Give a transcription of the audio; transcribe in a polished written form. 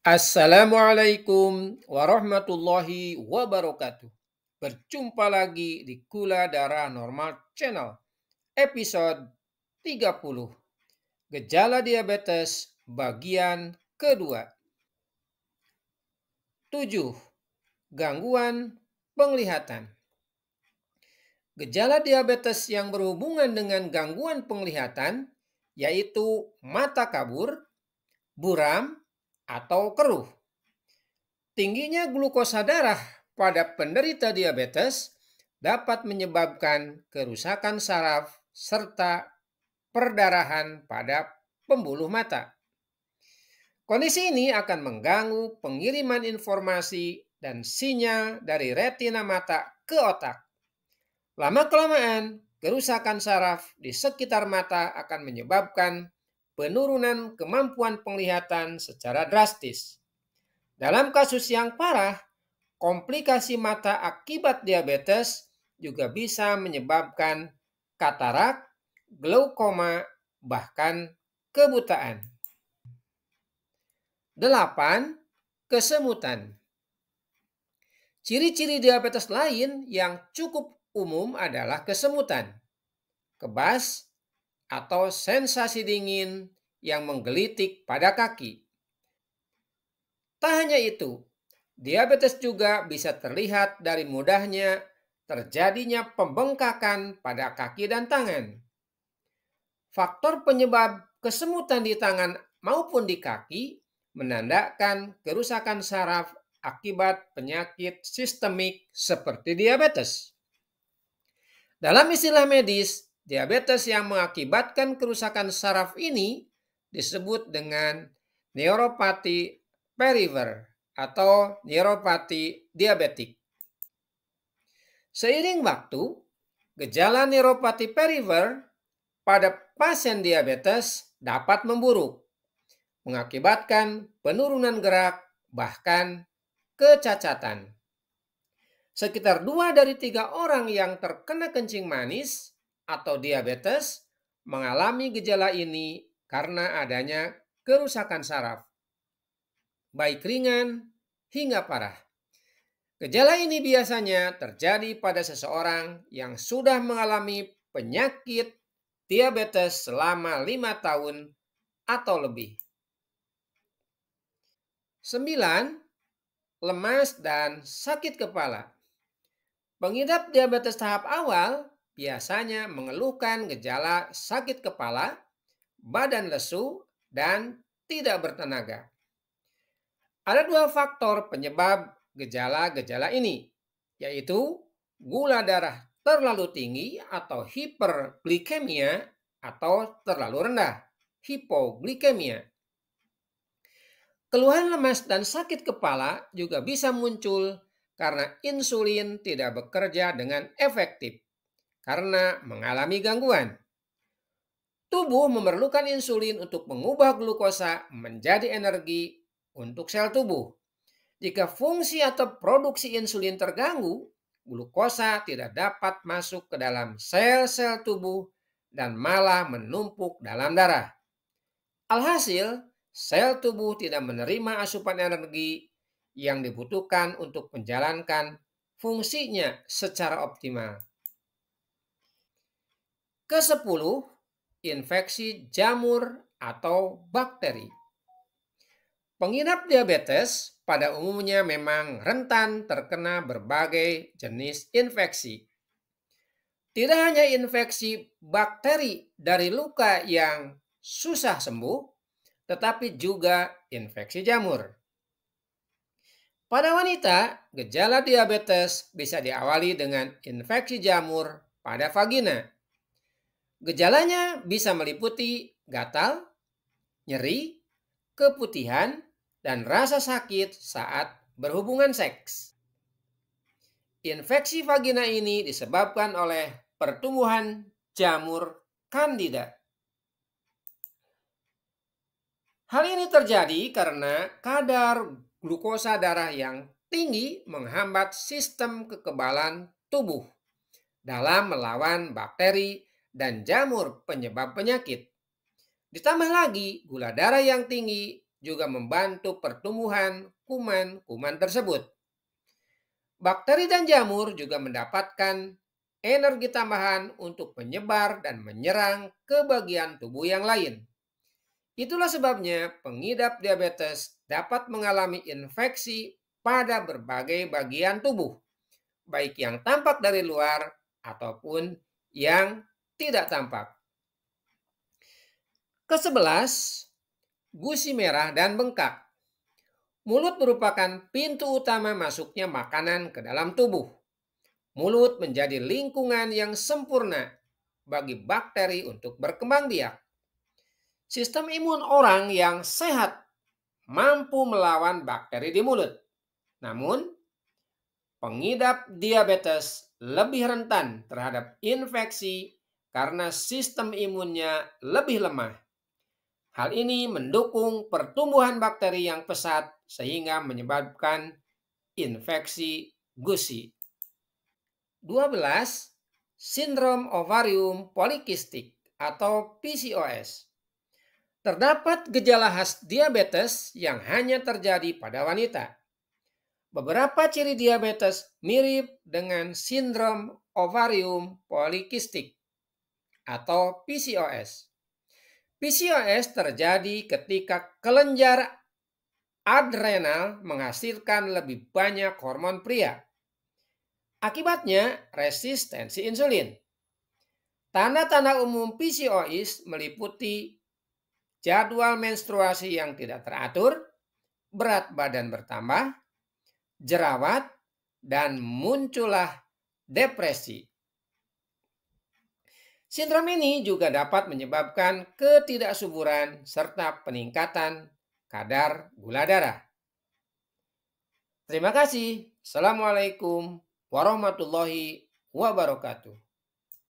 Assalamualaikum warahmatullahi wabarakatuh. Berjumpa lagi di Gula Darah Normal Channel, episode 30. Gejala diabetes bagian kedua. 7. Gangguan penglihatan. Gejala diabetes yang berhubungan dengan gangguan penglihatan yaitu mata kabur, buram, atau keruh. Tingginya glukosa darah pada penderita diabetes dapat menyebabkan kerusakan saraf serta perdarahan pada pembuluh mata. Kondisi ini akan mengganggu pengiriman informasi dan sinyal dari retina mata ke otak. Lama-kelamaan, kerusakan saraf di sekitar mata akan menyebabkan penurunan kemampuan penglihatan secara drastis. Dalam kasus yang parah, komplikasi mata akibat diabetes juga bisa menyebabkan katarak, glaukoma, bahkan kebutaan. 8. Kesemutan. Ciri-ciri diabetes lain yang cukup umum adalah kesemutan, kebas, atau sensasi dingin yang menggelitik pada kaki. Tak hanya itu, diabetes juga bisa terlihat dari mudahnya terjadinya pembengkakan pada kaki dan tangan. Faktor penyebab kesemutan di tangan maupun di kaki menandakan kerusakan saraf akibat penyakit sistemik seperti diabetes. Dalam istilah medis, diabetes yang mengakibatkan kerusakan saraf ini disebut dengan neuropati perifer atau neuropati diabetik. Seiring waktu, gejala neuropati perifer pada pasien diabetes dapat memburuk, mengakibatkan penurunan gerak, bahkan kecacatan. Sekitar 2 dari 3 orang yang terkena kencing manis atau diabetes mengalami gejala ini karena adanya kerusakan saraf, baik ringan hingga parah. Gejala ini biasanya terjadi pada seseorang yang sudah mengalami penyakit diabetes selama 5 tahun atau lebih. 9. Lemas dan sakit kepala. Pengidap diabetes tahap awal biasanya mengeluhkan gejala sakit kepala, badan lesu, dan tidak bertenaga. Ada 2 faktor penyebab gejala-gejala ini, yaitu gula darah terlalu tinggi atau hiperglikemia atau terlalu rendah, hipoglikemia. Keluhan lemas dan sakit kepala juga bisa muncul karena insulin tidak bekerja dengan efektif karena mengalami gangguan. Tubuh memerlukan insulin untuk mengubah glukosa menjadi energi untuk sel tubuh. Jika fungsi atau produksi insulin terganggu, glukosa tidak dapat masuk ke dalam sel-sel tubuh dan malah menumpuk dalam darah. Alhasil, sel tubuh tidak menerima asupan energi yang dibutuhkan untuk menjalankan fungsinya secara optimal. Ke-10, infeksi jamur atau bakteri. Pengidap diabetes pada umumnya memang rentan terkena berbagai jenis infeksi. Tidak hanya infeksi bakteri dari luka yang susah sembuh, tetapi juga infeksi jamur. Pada wanita, gejala diabetes bisa diawali dengan infeksi jamur pada vagina. Gejalanya bisa meliputi gatal, nyeri, keputihan, dan rasa sakit saat berhubungan seks. Infeksi vagina ini disebabkan oleh pertumbuhan jamur Candida. Hal ini terjadi karena kadar glukosa darah yang tinggi menghambat sistem kekebalan tubuh dalam melawan bakteri dan jamur penyebab penyakit. Ditambah lagi, gula darah yang tinggi juga membantu pertumbuhan kuman-kuman tersebut. Bakteri dan jamur juga mendapatkan energi tambahan untuk menyebar dan menyerang ke bagian tubuh yang lain. Itulah sebabnya pengidap diabetes dapat mengalami infeksi pada berbagai bagian tubuh, baik yang tampak dari luar ataupun yang tidak tampak. Ke-11, gusi merah dan bengkak. Mulut merupakan pintu utama masuknya makanan ke dalam tubuh. Mulut menjadi lingkungan yang sempurna bagi bakteri untuk berkembang biak. Sistem imun orang yang sehat mampu melawan bakteri di mulut. Namun, pengidap diabetes lebih rentan terhadap infeksi karena sistem imunnya lebih lemah. Hal ini mendukung pertumbuhan bakteri yang pesat sehingga menyebabkan infeksi gusi. 12. Sindrom ovarium polikistik atau PCOS. Terdapat gejala khas diabetes yang hanya terjadi pada wanita. Beberapa ciri diabetes mirip dengan sindrom ovarium polikistik atau PCOS. PCOS terjadi ketika kelenjar adrenal menghasilkan lebih banyak hormon pria. Akibatnya resistensi insulin. Tanda-tanda umum PCOS meliputi jadwal menstruasi yang tidak teratur, berat badan bertambah, jerawat, dan muncullah depresi. Sindrom ini juga dapat menyebabkan ketidaksuburan serta peningkatan kadar gula darah. Terima kasih. Assalamualaikum warahmatullahi wabarakatuh.